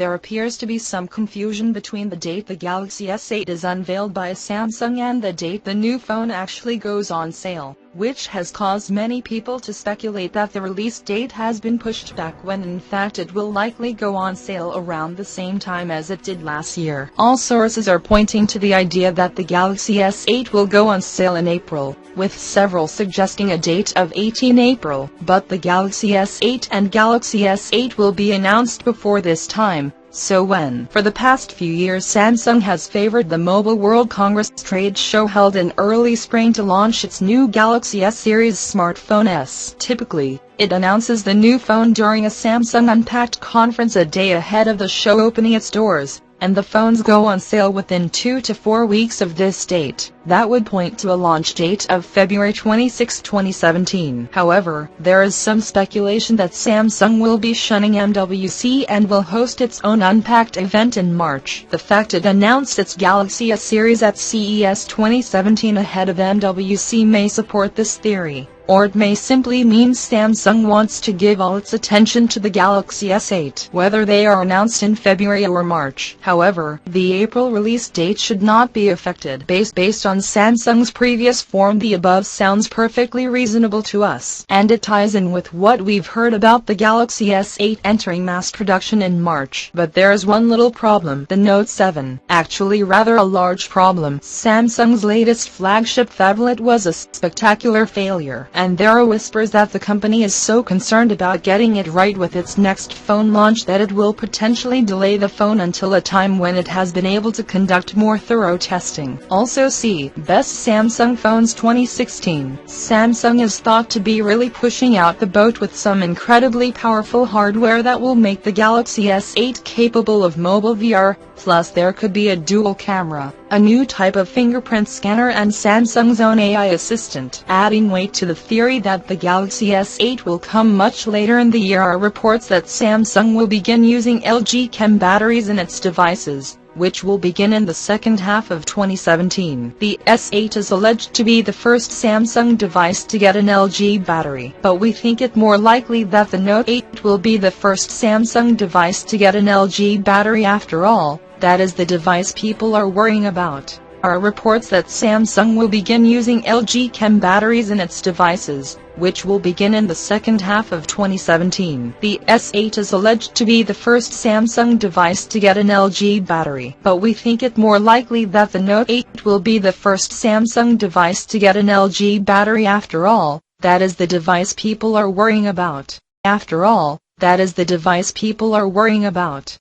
there appears to be some confusion between the date the Galaxy S8 is unveiled by Samsung and the date the new phone actually goes on sale, which has caused many people to speculate that the release date has been pushed back when in fact it will likely go on sale around the same time as it did last year. All sources are pointing to the idea that the Galaxy S8 will go on sale in April, with several suggesting a date of 18 April, but the Galaxy S8 and Galaxy S8 will be announced before this time. So when? For the past few years Samsung has favored the Mobile World Congress trade show held in early spring to launch its new Galaxy S series smartphone S. Typically, it announces the new phone during a Samsung Unpacked conference a day ahead of the show opening its doors, and the phones go on sale within 2 to 4 weeks of this date. That would point to a launch date of February 26, 2017. However, there is some speculation that Samsung will be shunning MWC and will host its own Unpacked event in March. The fact it announced its Galaxy S series at CES 2017 ahead of MWC may support this theory, or it may simply mean Samsung wants to give all its attention to the Galaxy S8, whether they are announced in February or March. However, the April release date should not be affected. Based on Samsung's previous form, the above sounds perfectly reasonable to us, and it ties in with what we've heard about the Galaxy S8 entering mass production in March. But there's one little problem: the Note 7. Actually rather a large problem. Samsung's latest flagship phablet was a spectacular failure, and there are whispers that the company is so concerned about getting it right with its next phone launch that it will potentially delay the phone until a time when it has been able to conduct more thorough testing. Also see Best Samsung Phones 2016. Samsung is thought to be really pushing out the boat with some incredibly powerful hardware that will make the Galaxy S8 capable of mobile VR, plus there could be a dual camera, a new type of fingerprint scanner and Samsung's own AI assistant. Adding weight to the theory that the Galaxy S8 will come much later in the year are reports that Samsung will begin using LG Chem batteries in its devices, which will begin in the second half of 2017. The S8 is alleged to be the first Samsung device to get an LG battery, but we think it more likely that the Note 8 will be the first Samsung device to get an LG battery. After all, that is the device people are worrying about. Are reports that Samsung will begin using LG Chem batteries in its devices, which will begin in the second half of 2017. The S8 is alleged to be the first Samsung device to get an LG battery, but we think it more likely that the Note 8 will be the first Samsung device to get an LG battery. After all, that is the device people are worrying about. After all, that is the device people are worrying about.